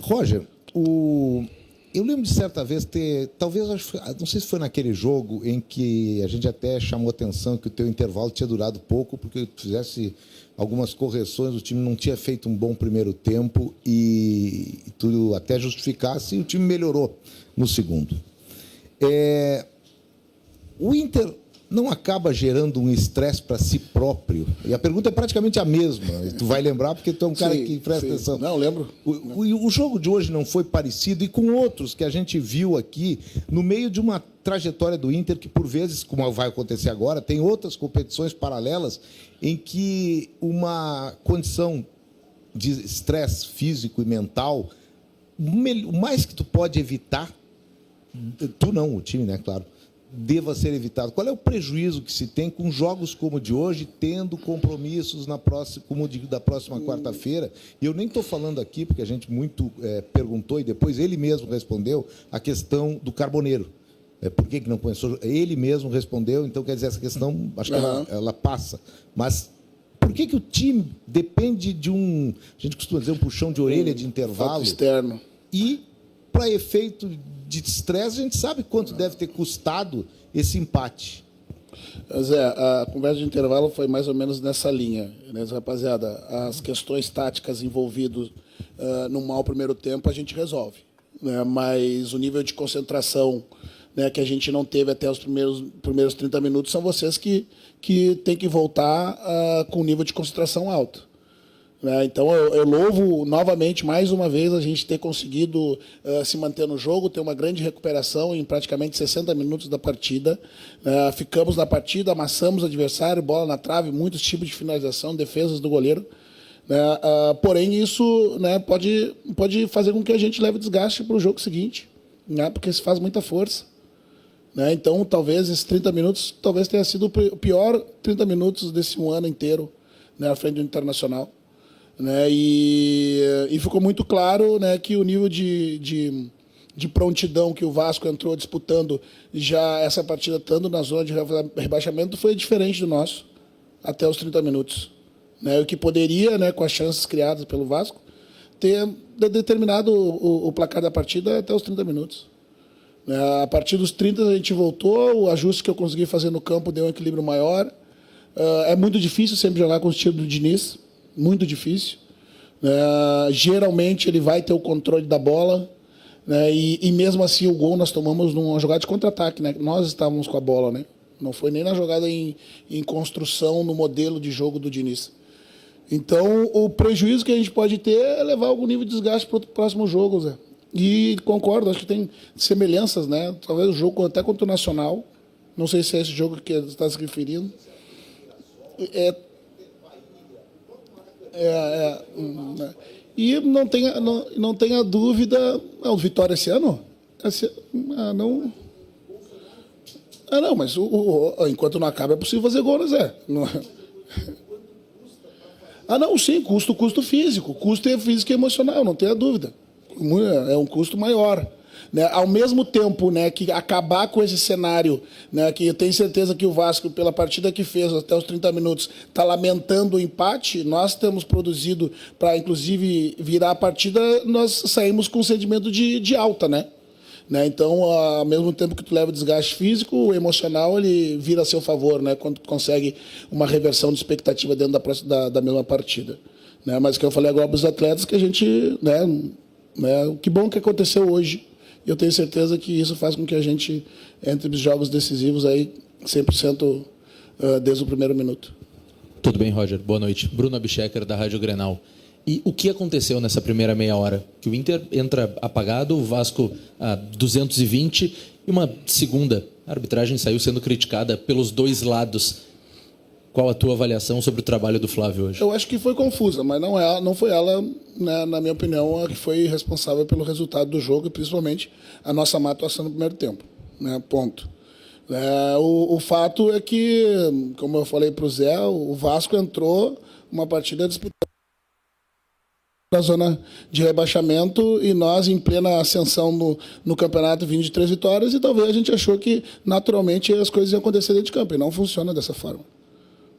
Roger, eu lembro de certa vez ter, talvez, não sei se foi naquele jogo em que a gente até chamou atenção que o teu intervalo tinha durado pouco, porque tu fizesse algumas correções, o time não tinha feito um bom primeiro tempo e tu até justificasse e o time melhorou no segundo. O Inter não acaba gerando um estresse para si próprio? E a pergunta é praticamente a mesma. Tu vai lembrar porque tu é um cara que presta atenção. Não, lembro. O jogo de hoje não foi parecido e com outros que a gente viu aqui no meio de uma trajetória do Inter que, por vezes, como vai acontecer agora, tem outras competições paralelas em que uma condição de estresse físico e mental, o mais que tu pode evitar, tu não, o time, né, claro, deva ser evitado. Qual é o prejuízo que se tem com jogos como o de hoje, tendo compromissos como o da próxima quarta-feira? E eu nem estou falando aqui, porque a gente muito perguntou, e depois ele mesmo respondeu, a questão do Carboneiro. Por que não começou? Ele mesmo respondeu, então, quer dizer, essa questão, acho que ela passa. Mas por que o time depende de a gente costuma dizer, um puxão de orelha de intervalo? Externo. E, para efeito de estresse, a gente sabe quanto deve ter custado esse empate. Zé, a conversa de intervalo foi mais ou menos nessa linha, né, rapaziada? As questões táticas envolvidas no mau primeiro tempo a gente resolve, né, mas o nível de concentração, né, que a gente não teve até os primeiros 30 minutos são vocês que têm que voltar com um nível de concentração alto. Então, eu louvo novamente, mais uma vez, a gente ter conseguido se manter no jogo, ter uma grande recuperação em praticamente 60 minutos da partida. Ficamos na partida, amassamos o adversário, bola na trave, muitos tipos de finalização, defesas do goleiro. Porém, isso, né, pode fazer com que a gente leve desgaste para o jogo seguinte, né, porque se faz muita força. Então, talvez esses 30 minutos talvez tenha sido o pior 30 minutos desse um ano inteiro, né, à frente do Internacional. Né, e ficou muito claro, né, que o nível de prontidão que o Vasco entrou disputando já essa partida, estando na zona de rebaixamento, foi diferente do nosso, até os 30 minutos. Né, o que poderia, né, com as chances criadas pelo Vasco, ter determinado o placar da partida até os 30 minutos. A partir dos 30 a gente voltou, o ajuste que eu consegui fazer no campo deu um equilíbrio maior. É muito difícil sempre jogar com o estilo do Diniz, muito difícil. Geralmente ele vai ter o controle da bola, né, e mesmo assim o gol nós tomamos numa jogada de contra-ataque, né, nós estávamos com a bola, né, não foi nem na jogada em construção no modelo de jogo do Diniz. Então o prejuízo que a gente pode ter é levar algum nível de desgaste para o próximo jogo, Zé. E concordo, acho que tem semelhanças, né, talvez o jogo até contra o Nacional, não sei se é esse jogo que você está se referindo. E não tenha dúvida. O Vitória esse ano? Não. Não, mas enquanto não acaba é possível fazer gol, né, Zé? Não, sim, custo físico. Custo é físico e emocional, não tenha dúvida. É um custo maior. Né? Ao mesmo tempo, né, que acabar com esse cenário, né, que eu tenho certeza que o Vasco, pela partida que fez até os 30 minutos, está lamentando o empate, nós temos produzido para, inclusive, virar a partida, nós saímos com um sentimento de alta, né? Então, ao mesmo tempo que tu leva o desgaste físico, o emocional ele vira a seu favor, né, quando tu consegue uma reversão de expectativa dentro da mesma partida. Né? Mas o que eu falei agora para os atletas, que a gente... que bom que aconteceu hoje. Eu tenho certeza que isso faz com que a gente entre os jogos decisivos aí 100% desde o primeiro minuto. Tudo bem, Roger? Boa noite. Bruno Abchecker, da Rádio Grenal. E o que aconteceu nessa primeira meia hora? Que o Inter entra apagado, o Vasco a 220 e uma segunda. A arbitragem saiu sendo criticada pelos dois lados. Qual a tua avaliação sobre o trabalho do Flávio hoje? Eu acho que foi confusa, mas não foi ela, né, na minha opinião, a que foi responsável pelo resultado do jogo e principalmente a nossa má atuação no primeiro tempo. Né, ponto. O fato é que, como eu falei para o Zé, o Vasco entrou uma partida disputada na zona de rebaixamento e nós em plena ascensão no campeonato vindo de 3 vitórias e talvez a gente achou que naturalmente as coisas iam acontecer dentro de campo e não funciona dessa forma.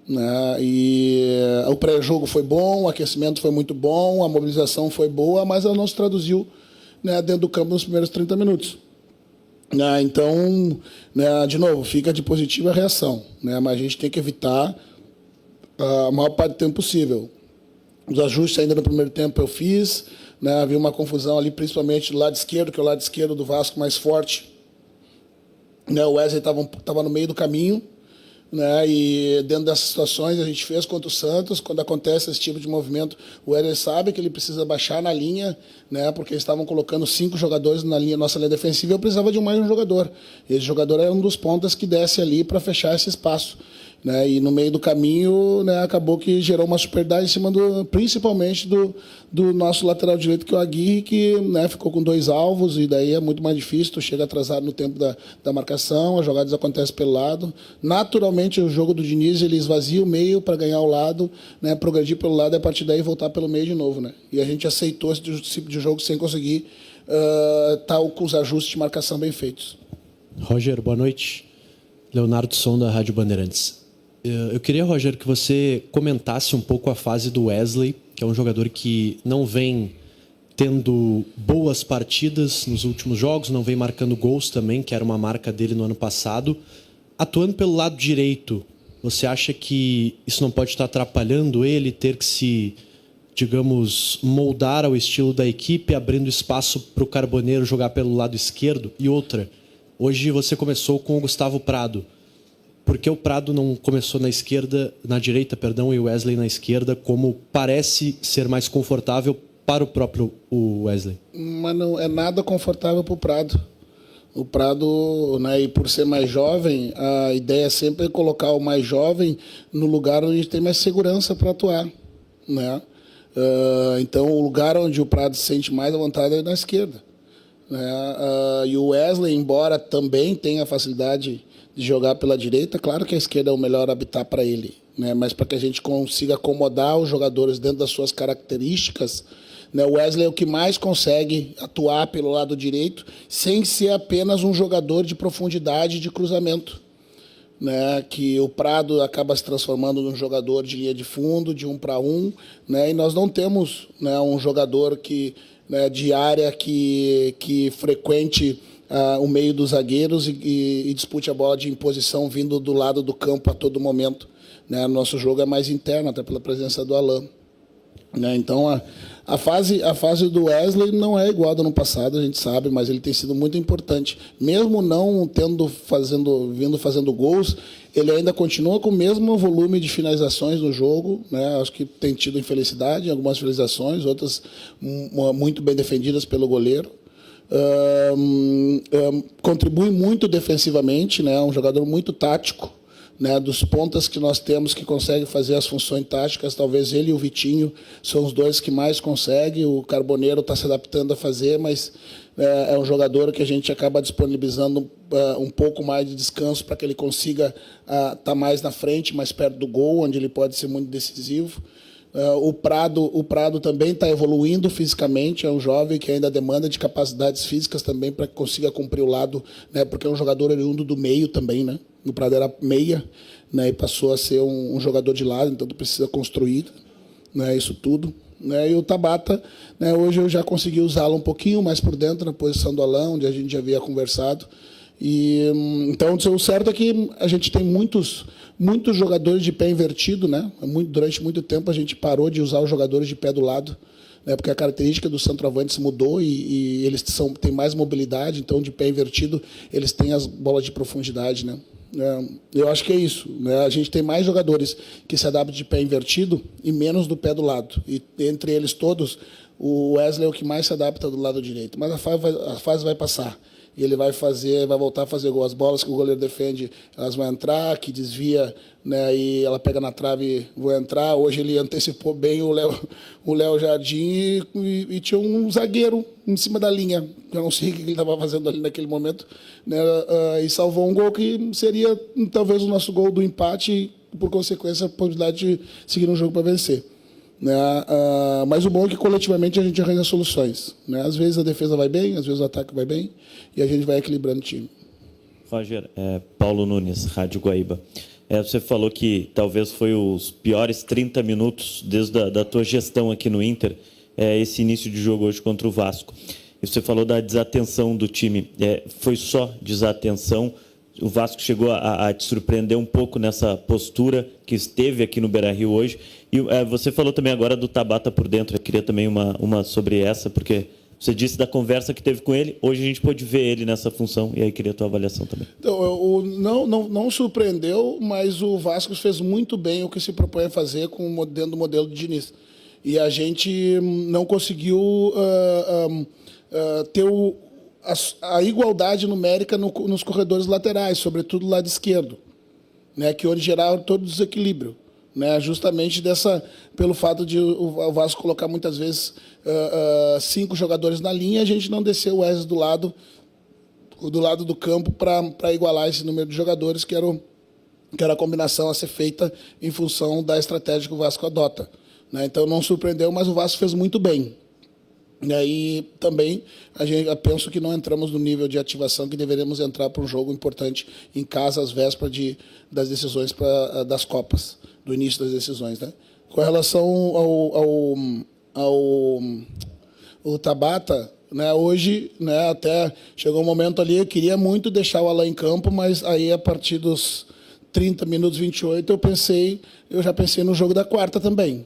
né? E o pré-jogo foi bom, o aquecimento foi muito bom, a mobilização foi boa, mas ela não se traduziu, né, dentro do campo nos primeiros 30 minutos. Então, né, de novo, fica de positiva a reação, né, mas a gente tem que evitar a maior parte do tempo possível. Os ajustes ainda no primeiro tempo eu fiz, né, havia uma confusão ali, principalmente do lado esquerdo, que é o lado esquerdo do Vasco mais forte. Né, o Wesley estava no meio do caminho, né, e dentro dessas situações a gente fez contra o Santos. Quando acontece esse tipo de movimento, o Wesley sabe que ele precisa baixar na linha, né, porque eles estavam colocando 5 jogadores na linha, nossa linha defensiva, e eu precisava de mais um jogador. Esse jogador era um dos pontas que desce ali para fechar esse espaço. Né, e no meio do caminho, né, acabou que gerou uma superioridade em cima principalmente do nosso lateral direito, que é o Aguirre, que, né, ficou com 2 alvos, e daí é muito mais difícil, tu chega atrasado no tempo da marcação, as jogadas acontecem pelo lado. Naturalmente, o jogo do Diniz, ele esvazia o meio para ganhar o lado, né, progredir pelo lado e a partir daí voltar pelo meio de novo. Né? E a gente aceitou esse tipo de jogo sem conseguir estar com os ajustes de marcação bem feitos. Roger, boa noite. Leonardo Som, da Rádio Bandeirantes. Eu queria, Roger, que você comentasse um pouco a fase do Wesley, que é um jogador que não vem tendo boas partidas nos últimos jogos, não vem marcando gols também, que era uma marca dele no ano passado. Atuando pelo lado direito, você acha que isso não pode estar atrapalhando ele, ter que se, digamos, moldar ao estilo da equipe, abrindo espaço para o Carboneiro jogar pelo lado esquerdo? E outra, hoje você começou com o Gustavo Prado. Por que o Prado não começou na direita, e o Wesley na esquerda, como parece ser mais confortável para o próprio Wesley? Mas não é nada confortável para o Prado. O Prado, né, e por ser mais jovem, a ideia sempre é colocar o mais jovem no lugar onde tem mais segurança para atuar. Né? Então, o lugar onde o Prado se sente mais à vontade é na esquerda. Né? E o Wesley, embora também tenha facilidade de jogar pela direita, claro que a esquerda é o melhor habitat para ele, né? Mas para que a gente consiga acomodar os jogadores dentro das suas características, né? O Wesley é o que mais consegue atuar pelo lado direito, sem ser apenas um jogador de profundidade de cruzamento, né? Que o Prado acaba se transformando num jogador de linha de fundo, de 1 para 1, né? E nós não temos, né, um jogador né, de área que frequente o meio dos zagueiros e dispute a bola de imposição vindo do lado do campo a todo momento. Né? Nosso jogo é mais interno, até pela presença do Alain. Né? Então, a fase do Wesley não é igual ao do ano passado, a gente sabe, mas ele tem sido muito importante. Mesmo não vindo fazendo gols, ele ainda continua com o mesmo volume de finalizações no jogo. Né? Acho que tem tido infelicidade em algumas finalizações, outras muito bem defendidas pelo goleiro. Contribui muito defensivamente, né? Um jogador muito tático, né? Dos pontas que nós temos que consegue fazer as funções táticas, talvez ele e o Vitinho são os dois que mais conseguem. O Carboneiro está se adaptando a fazer, mas é um jogador que a gente acaba disponibilizando um pouco mais de descanso para que ele consiga estar mais na frente, mais perto do gol, onde ele pode ser muito decisivo. O Prado também está evoluindo fisicamente, é um jovem que ainda demanda de capacidades físicas também para que consiga cumprir o lado, né, porque é um jogador oriundo do meio também. Né? O Prado era meia, né, e passou a ser um jogador de lado, então precisa construir, né, isso tudo. Né? E o Tabata, né, hoje eu já consegui usá-lo um pouquinho mais por dentro, na posição do Alain, onde a gente já havia conversado. Então, o certo é que a gente tem muitos jogadores de pé invertido. Né? Durante muito tempo a gente parou de usar os jogadores de pé do lado, né? Porque a característica dos centroavantes mudou e eles têm mais mobilidade, então de pé invertido eles têm as bolas de profundidade. Né? Eu acho que é isso. Né? A gente tem mais jogadores que se adaptam de pé invertido e menos do pé do lado. E entre eles todos, o Wesley é o que mais se adapta do lado direito. Mas a fase vai passar. E ele vai voltar a fazer gol. As bolas que o goleiro defende, elas vão entrar, que desvia, né, e ela pega na trave e vão entrar. Hoje ele antecipou bem o Léo Jardim e tinha um zagueiro em cima da linha. Eu não sei o que ele estava fazendo ali naquele momento, né, e salvou um gol que seria talvez o nosso gol do empate e, por consequência, a possibilidade de seguir um jogo para vencer. Né? Mas o bom é que coletivamente a gente arranja soluções. Né? Às vezes a defesa vai bem, às vezes o ataque vai bem e a gente vai equilibrando o time. Roger, Paulo Nunes, Rádio Guaíba. Você falou que talvez foi os piores 30 minutos desde a da tua gestão aqui no Inter, esse início de jogo hoje contra o Vasco. E você falou da desatenção do time. Foi só desatenção? O Vasco chegou a te surpreender um pouco nessa postura que esteve aqui no Beira-Rio hoje. E você falou também agora do Tabata por dentro. Eu queria também uma sobre essa, porque você disse da conversa que teve com ele. Hoje a gente pôde ver ele nessa função. E aí queria a tua avaliação também. Então, não surpreendeu, mas o Vasco fez muito bem o que se propõe a fazer dentro do modelo de Diniz. E a gente não conseguiu ter a igualdade numérica nos corredores laterais, sobretudo do lado esquerdo, né, que onde gerava todo o desequilíbrio, né, justamente pelo fato de o Vasco colocar muitas vezes 5 jogadores na linha, a gente não desceu o Wesley do lado do campo para igualar esse número de jogadores, que era a combinação a ser feita em função da estratégia que o Vasco adota, né. Então não surpreendeu, mas o Vasco fez muito bem. E aí também eu penso que não entramos no nível de ativação que deveríamos entrar para um jogo importante em casa às vésperas das decisões das Copas, do início das decisões, né? Com relação ao Tabata, né, hoje, né, até chegou um momento ali, eu queria muito deixar o Alain em campo, mas aí a partir dos 30 minutos, 28, eu já pensei no jogo da quarta também.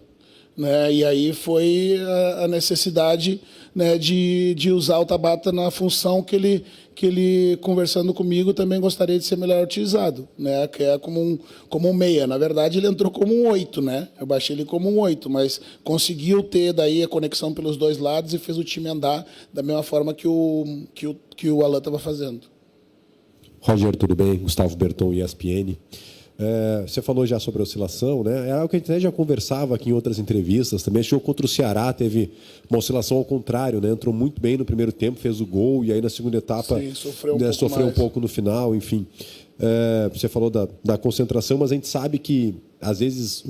Né, e aí foi a necessidade, né, de usar o Tabata na função que ele, conversando comigo, também gostaria de ser melhor utilizado, né, que é como um meia. Na verdade, ele entrou como um 8, né? Eu baixei ele como um 8, mas conseguiu ter daí a conexão pelos dois lados e fez o time andar da mesma forma que o Alan estava fazendo. Roger, tudo bem? Gustavo Berton, ESPN. Você falou já sobre a oscilação, né? É algo que a gente já conversava aqui em outras entrevistas. Também achou contra o Ceará, teve uma oscilação ao contrário, né? Entrou muito bem no primeiro tempo, fez o gol, e aí na segunda etapa sofreu um pouco no final, enfim. Você falou da concentração, mas a gente sabe que, às vezes,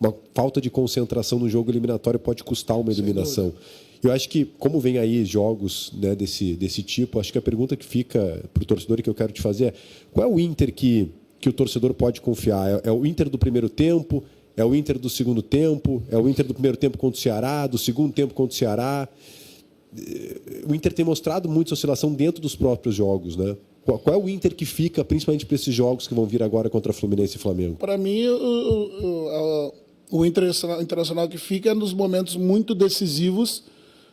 uma falta de concentração no jogo eliminatório pode custar uma eliminação. Eu acho que, como vem aí jogos, né, desse tipo, acho que a pergunta que fica para o torcedor e que eu quero te fazer é: qual é o Inter que o torcedor pode confiar? É o Inter do primeiro tempo? É o Inter do segundo tempo? É o Inter do primeiro tempo contra o Ceará? Do segundo tempo contra o Ceará? O Inter tem mostrado muita oscilação dentro dos próprios jogos, né? Qual é o Inter que fica, principalmente para esses jogos que vão vir agora contra Fluminense e Flamengo? Para mim, o Internacional que fica é nos momentos muito decisivos,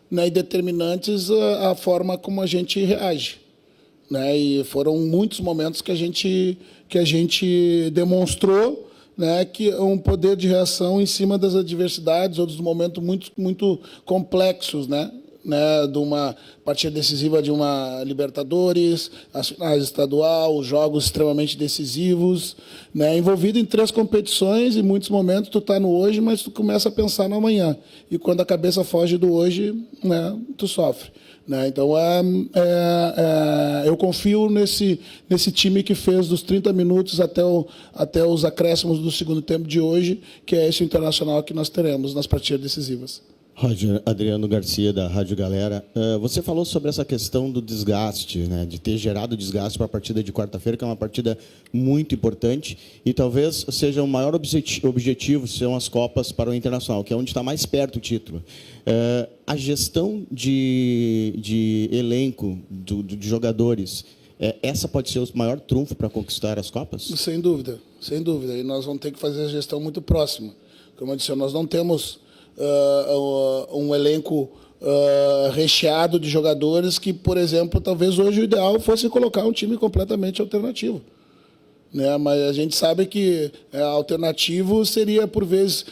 né, e determinantes a forma como a gente reage. Né, e foram muitos momentos que a gente demonstrou, né, que um poder de reação em cima das adversidades ou dos momentos muito, muito complexos, né, de uma partida decisiva de uma Libertadores, as finais estadual, jogos extremamente decisivos, né, envolvido em 3 competições, e em muitos momentos tu está no hoje, mas tu começa a pensar no amanhã, e quando a cabeça foge do hoje, né, tu sofre. Né? Então, eu confio nesse time que fez dos 30 minutos até os acréscimos do segundo tempo de hoje, que é esse Internacional que nós teremos nas partidas decisivas. Roger, Adriano Garcia, da Rádio Galera. Você falou sobre essa questão do desgaste, né, de ter gerado desgaste para a partida de quarta-feira, que é uma partida muito importante, e talvez seja o maior objetivo, são as Copas para o Internacional, que é onde está mais perto o título. A gestão de elenco, de jogadores, essa pode ser o maior trunfo para conquistar as Copas? Sem dúvida, sem dúvida. E nós vamos ter que fazer a gestão muito próxima. Como eu disse, nós não temos um elenco recheado de jogadores que, por exemplo, talvez hoje o ideal fosse colocar um time completamente alternativo. Né? Mas a gente sabe que alternativo seria, por vezes,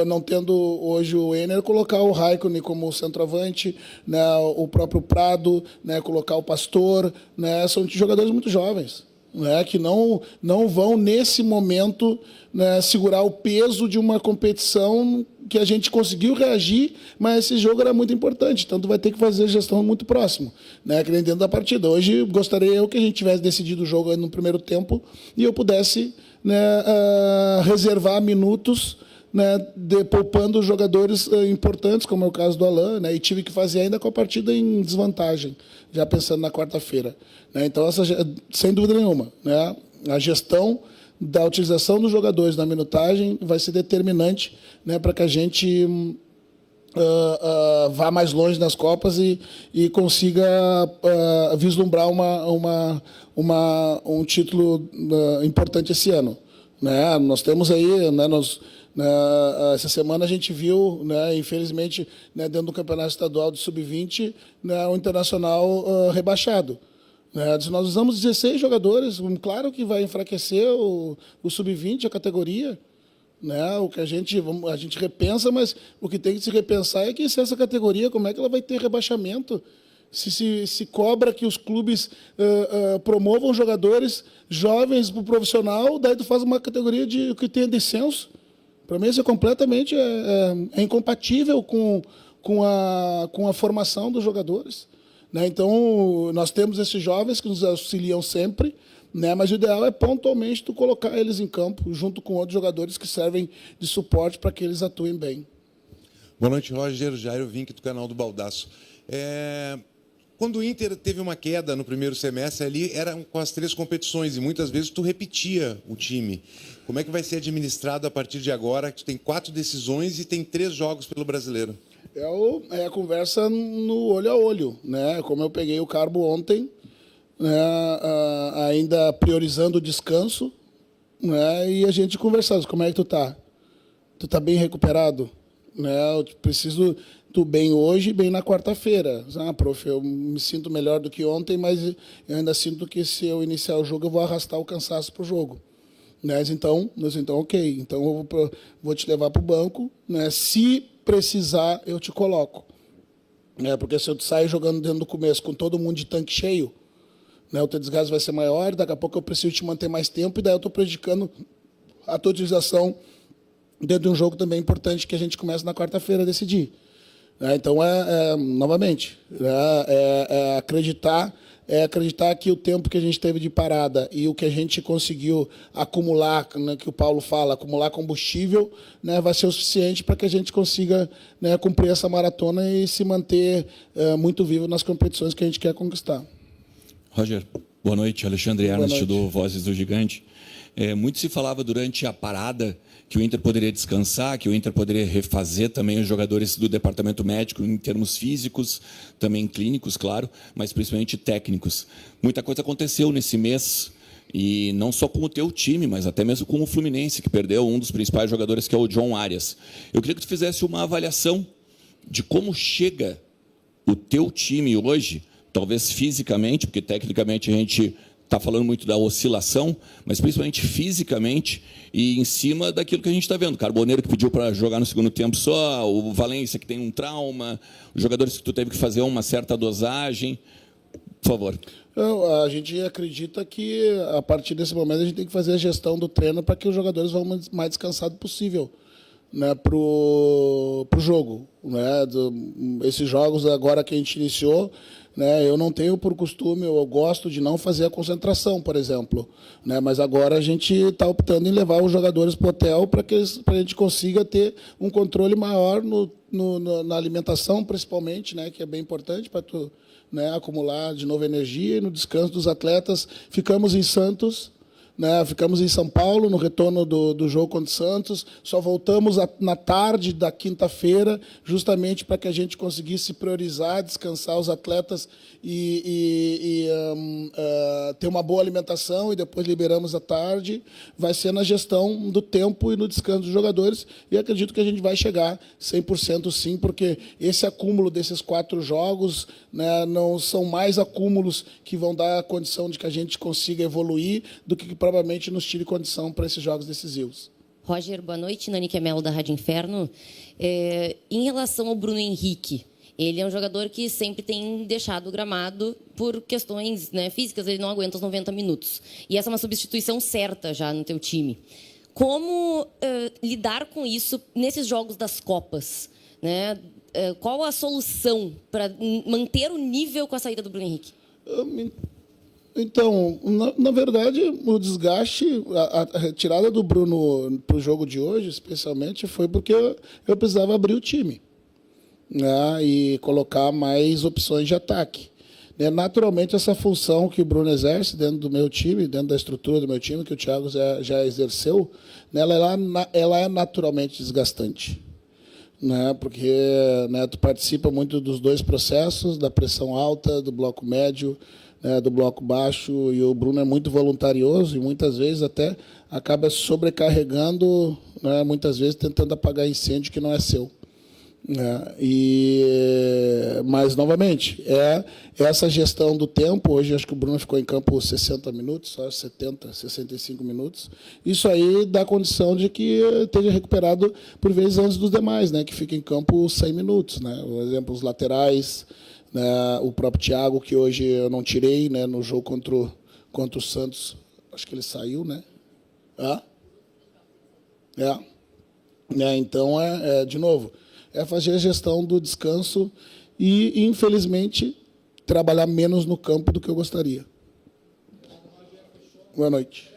não tendo hoje o Ener, colocar o Raikkonen como centroavante, né? O próprio Prado, né? Colocar o Pastor. Né? São jogadores muito jovens, né? Que não vão, nesse momento, né, segurar o peso de uma competição que a gente conseguiu reagir, mas esse jogo era muito importante, então tu vai ter que fazer gestão muito próximo, né, que nem dentro da partida. Hoje gostaria eu que a gente tivesse decidido o jogo no primeiro tempo e eu pudesse, né, reservar minutos, né, poupando jogadores importantes, como é o caso do Alan, né, e tive que fazer ainda com a partida em desvantagem, já pensando na quarta-feira. Né, então, sem dúvida nenhuma, né, a gestão da utilização dos jogadores na minutagem vai ser determinante, né, para que a gente vá mais longe nas Copas e consiga vislumbrar um título importante esse ano. Né? Nós temos aí, né, essa semana a gente viu, né, infelizmente, né, dentro do Campeonato Estadual de Sub-20, né, o Internacional rebaixado. Nós usamos 16 jogadores, claro que vai enfraquecer o Sub-20, a categoria. Né? O que a gente repensa, mas o que tem que se repensar é que se essa categoria, como é que ela vai ter rebaixamento? Se cobra que os clubes promovam jogadores jovens para o profissional, daí tu faz uma categoria que tenha descenso. Para mim isso é completamente incompatível com a formação dos jogadores. Né? Então, nós temos esses jovens que nos auxiliam sempre, né? Mas o ideal é pontualmente tu colocar eles em campo, junto com outros jogadores que servem de suporte para que eles atuem bem. Boa noite, Roger. Jairo Vink, do canal do Baldaço. Quando o Inter teve uma queda no primeiro semestre, ali eram com as 3 competições e muitas vezes tu repetia o time. Como é que vai ser administrado a partir de agora, que tu tem 4 decisões e tem 3 jogos pelo Brasileiro? É a conversa no olho a olho, né? Como eu peguei o Carbo ontem, né, ainda priorizando o descanso, né, e a gente conversando, como é que tu tá? Tu tá bem recuperado? Né? Eu preciso tu bem hoje e bem na quarta-feira. Prof, eu me sinto melhor do que ontem, mas eu ainda sinto que se eu iniciar o jogo eu vou arrastar o cansaço para o jogo. Né? Então, ok, então eu vou te levar para o banco, né? Se precisar eu te coloco. Né? Porque se eu sair jogando dentro do começo com todo mundo de tanque cheio, né, o teu desgaste vai ser maior, daqui a pouco eu preciso te manter mais tempo, e daí eu estou prejudicando a tua utilização dentro de um jogo também importante que a gente começa na quarta-feira a decidir. Então, novamente, acreditar que o tempo que a gente teve de parada e o que a gente conseguiu acumular, né, que o Paulo fala, acumular combustível, né, vai ser o suficiente para que a gente consiga, né, cumprir essa maratona e se manter muito vivo nas competições que a gente quer conquistar. Roger, boa noite. Alexandre Ernst, do Vozes do Gigante. Muito se falava durante a parada que o Inter poderia descansar, que o Inter poderia refazer também os jogadores do departamento médico em termos físicos, também clínicos, claro, mas principalmente técnicos. Muita coisa aconteceu nesse mês, e não só com o teu time, mas até mesmo com o Fluminense, que perdeu um dos principais jogadores, que é o John Arias. Eu queria que tu fizesse uma avaliação de como chega o teu time hoje, talvez fisicamente, porque tecnicamente a gente está falando muito da oscilação, mas principalmente fisicamente e em cima daquilo que a gente está vendo. Carboneiro que pediu para jogar no segundo tempo só, o Valência que tem um trauma, os jogadores que tu teve que fazer uma certa dosagem. Por favor. A gente acredita que, a partir desse momento, a gente tem que fazer a gestão do treino para que os jogadores vão o mais descansados possível, né, para o jogo. Né? Esses jogos agora que a gente iniciou, né, eu não tenho por costume, eu gosto de não fazer a concentração, por exemplo. Né, mas agora a gente está optando em levar os jogadores para o hotel para a gente consiga ter um controle maior na alimentação, principalmente, né, que é bem importante para tu, né, acumular de novo energia. E no descanso dos atletas, ficamos em Santos, né, ficamos em São Paulo no retorno do jogo contra o Santos, só voltamos na tarde da quinta-feira, justamente para que a gente conseguisse priorizar, descansar os atletas e ter uma boa alimentação, e depois liberamos à tarde. Vai ser na gestão do tempo e no descanso dos jogadores, e acredito que a gente vai chegar 100% sim, porque esse acúmulo desses 4 jogos, né, não são mais acúmulos que vão dar a condição de que a gente consiga evoluir do que provavelmente nos tire condição para esses jogos decisivos. Roger, boa noite. Nani Melo, da Rádio Inferno. Em relação ao Bruno Henrique, ele é um jogador que sempre tem deixado o gramado por questões, né, físicas, ele não aguenta os 90 minutos. E essa é uma substituição certa já no teu time. Como lidar com isso nesses jogos das Copas? Né? Qual a solução para manter o nível com a saída do Bruno Henrique? Então, na verdade, o desgaste, a retirada do Bruno para o jogo de hoje, especialmente, foi porque eu precisava abrir o time, né, e colocar mais opções de ataque. Naturalmente, essa função que o Bruno exerce dentro do meu time, dentro da estrutura do meu time, que o Thiago já exerceu, ela é naturalmente desgastante. Porque tu participa muito dos dois processos, da pressão alta, do bloco médio, do bloco baixo, e o Bruno é muito voluntarioso e muitas vezes até acaba sobrecarregando, muitas vezes tentando apagar incêndio que não é seu. Mas, novamente, essa gestão do tempo. Hoje acho que o Bruno ficou em campo 60 minutos, só 70, 65 minutos. Isso aí dá condição de que esteja recuperado por vezes antes dos demais, que fica em campo 100 minutos. Por exemplo, os laterais, o próprio Thiago, que hoje eu não tirei no jogo contra o Santos, acho que ele saiu, Então, de novo, é fazer a gestão do descanso e, infelizmente, trabalhar menos no campo do que eu gostaria. Boa noite.